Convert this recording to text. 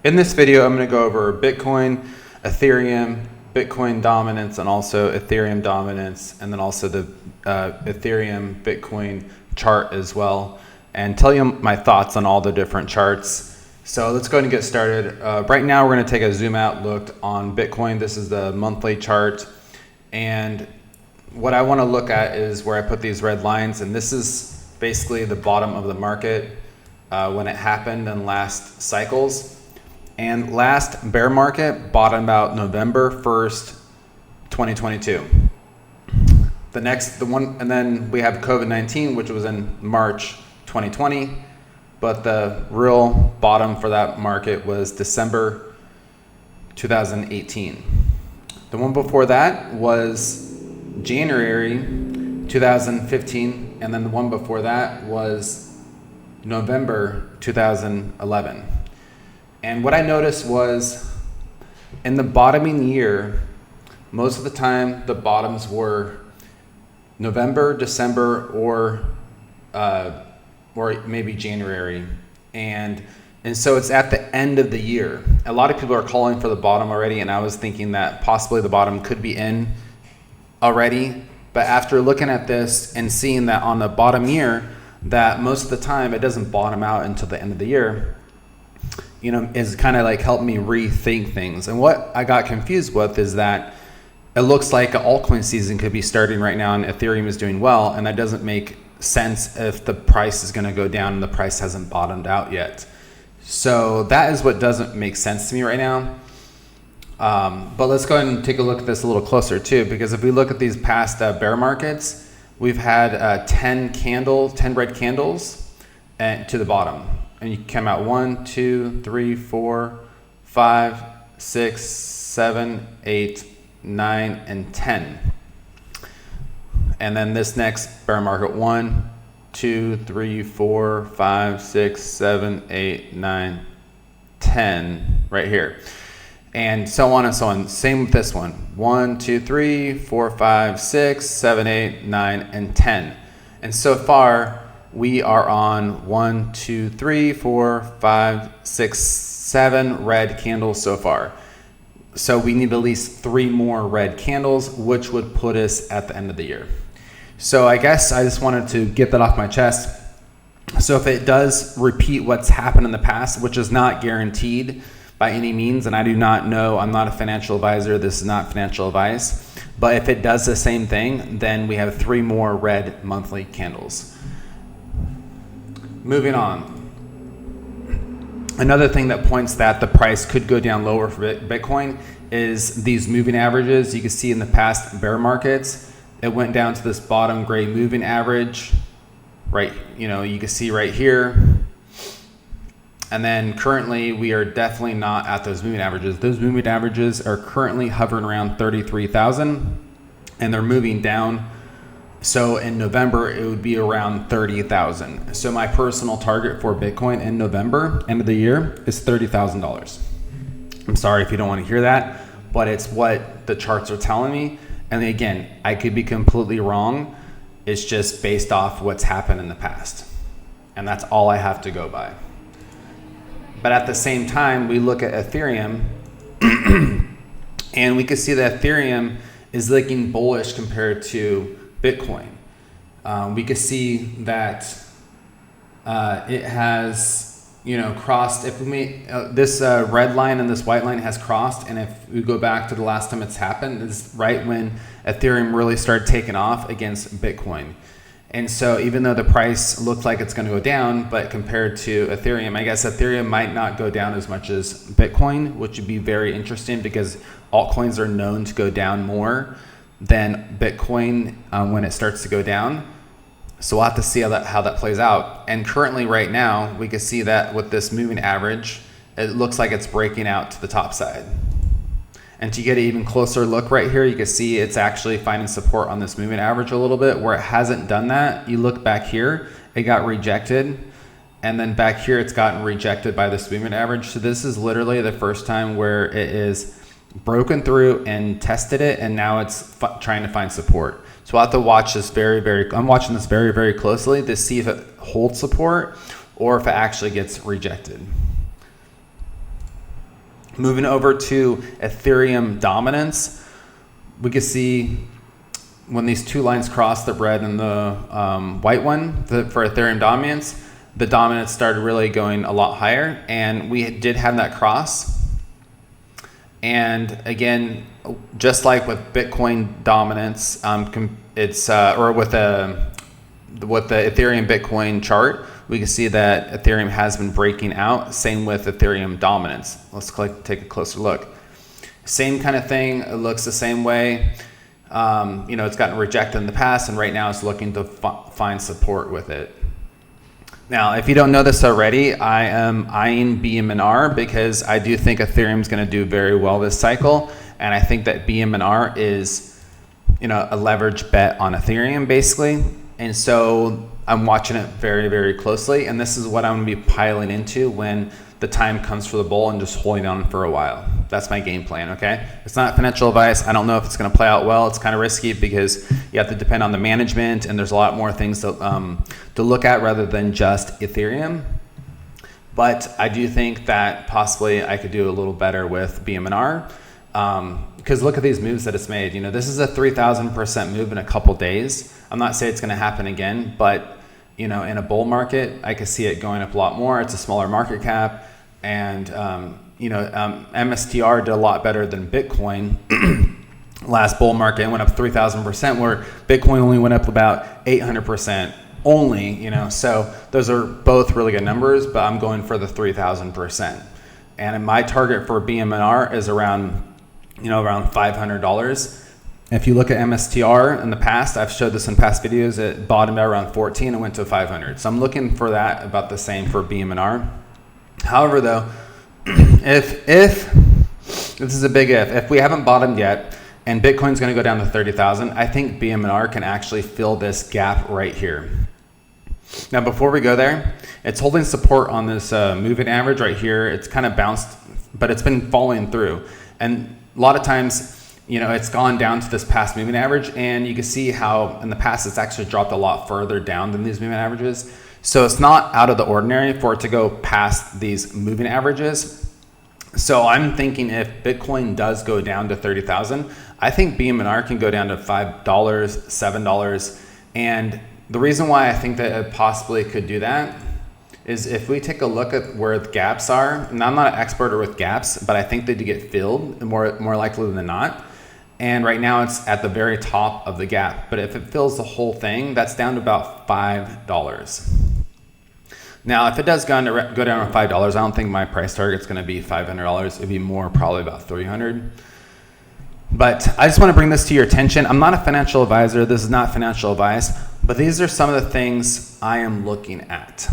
In this video, I'm going to go over Bitcoin, Ethereum, Bitcoin dominance, and also Ethereum dominance, and then also the Ethereum Bitcoin chart as well, and tell you my thoughts on all the different charts. So let's go ahead and get started. Right now, we're going to take a zoom out look on Bitcoin. This is the monthly chart, and what I want to look at is where I put these red lines, and this is basically the bottom of the market when it happened in last cycles. And last bear market bottomed out November 1st, 2022. And then we have COVID-19, which was in March 2020, but the real bottom for that market was December 2018. The one before that was January 2015, and then the one before that was November 2011. And what I noticed was in the bottoming year, most of the time the bottoms were November, December, or maybe January. And so it's at the end of the year. A lot of people are calling for the bottom already, and I was thinking that possibly the bottom could be in already. But after looking at this and seeing that on the bottom year, that most of the time it doesn't bottom out until the end of the year, you know, is kind of like helped me rethink things. And what I got confused with is that it looks like an altcoin season could be starting right now and Ethereum is doing well, and that doesn't make sense if the price is going to go down and the price hasn't bottomed out yet. So that is what doesn't make sense to me right now. But let's go ahead and take a look at this a little closer too, because if we look at these past bear markets, we've had 10 red candles to the bottom. And you come out 1, 2, 3, 4, 5, 6, 7, 8, 9, and 10. And then this next bear market, 1, 2, 3, 4, 5, 6, 7, 8, 9, 10, right here. And so on and so on. Same with this one. 1, 2, 3, 4, 5, 6, 7, 8, 9, and 10. And so far, we are on 1, 2, 3, 4, 5, 6, 7 red candles so far. So we need at least 3 more red candles, which would put us at the end of the year. So I guess I just wanted to get that off my chest. So if it does repeat what's happened in the past, which is not guaranteed by any means, and I do not know, I'm not a financial advisor, this is not financial advice, but if it does the same thing, then we have 3 more red monthly candles. Moving on. Another thing that points that the price could go down lower for Bitcoin is these moving averages. You can see in the past bear markets, it went down to this bottom gray moving average, right? You know, you can see right here. And then currently we are definitely not at those moving averages. Those moving averages are currently hovering around 33,000 and they're moving down. So in November, it would be around 30,000. So my personal target for Bitcoin in November, end of the year, is $30,000. I'm sorry if you don't want to hear that, but it's what the charts are telling me. And again, I could be completely wrong. It's just based off what's happened in the past. And that's all I have to go by. But at the same time, we look at Ethereum and we can see that Ethereum is looking bullish compared to Bitcoin. We can see that it has, crossed. If we made this red line and this white line has crossed, and if we go back to the last time it's happened, is right when Ethereum really started taking off against Bitcoin. And so even though the price looked like it's going to go down, but compared to Ethereum, I guess Ethereum might not go down as much as Bitcoin, which would be very interesting because altcoins are known to go down more than Bitcoin when it starts to go down. So we'll have to see how that plays out. And currently right now, we can see that with this moving average, it looks like it's breaking out to the top side. And to get an even closer look right here, you can see it's actually finding support on this moving average a little bit. Where it hasn't done that, you look back here, it got rejected. And then back here, it's gotten rejected by this moving average. So this is literally the first time where it is broken through and tested it, and now it's trying to find support. So I'll have to watch this I'm watching this very, very closely to see if it holds support or if it actually gets rejected. Moving over to Ethereum dominance, we can see when these two lines cross, the red and the white one, for Ethereum dominance, the dominance started really going a lot higher, and we did have that cross. And again, just like with Bitcoin dominance, it's or with the Ethereum Bitcoin chart, we can see that Ethereum has been breaking out. Same with Ethereum dominance. Let's take a closer look. Same kind of thing. It looks the same way. It's gotten rejected in the past, and right now it's looking to find support with it. Now, if you don't know this already, I am eyeing BMNR because I do think Ethereum is going to do very well this cycle, and I think that BMNR is, a leverage bet on Ethereum basically. And so I'm watching it very, very closely, and this is what I'm going to be piling into when the time comes for the bull and just holding on for a while. That's my game plan, okay? It's not financial advice. I don't know if it's going to play out well. It's kind of risky because you have to depend on the management, and there's a lot more things to look at rather than just Ethereum. But I do think that possibly I could do a little better with BMNR because look at these moves that it's made. This is a 3,000% move in a couple days. I'm not saying it's going to happen again, but in a bull market, I could see it going up a lot more. It's a smaller market cap, and MSTR did a lot better than Bitcoin. Last bull market, it went up 3,000%, where Bitcoin only went up about 800% only. So those are both really good numbers, but I'm going for the 3,000%. And my target for BMNR is around $500. If you look at MSTR in the past, I've showed this in past videos, it bottomed out around 14 and went to 500. So I'm looking for that, about the same for BMNR. However, though, if this is a big if we haven't bottomed yet and Bitcoin's going to go down to 30,000, I think BMNR can actually fill this gap right here. Now, before we go there, it's holding support on this moving average right here. It's kind of bounced, but it's been falling through. And a lot of times, it's gone down to this past moving average, and you can see how in the past it's actually dropped a lot further down than these moving averages. So it's not out of the ordinary for it to go past these moving averages. So I'm thinking if Bitcoin does go down to 30,000, I think BMNR can go down to $5, $7. And the reason why I think that it possibly could do that is if we take a look at where the gaps are, and I'm not an expert with gaps, but I think they do get filled more likely than not. And right now it's at the very top of the gap. But if it fills the whole thing, that's down to about $5. Now, if it does go down to $5, I don't think my price target is going to be $500. It'd be more, probably about $300. But I just want to bring this to your attention. I'm not a financial advisor. This is not financial advice. But these are some of the things I am looking at.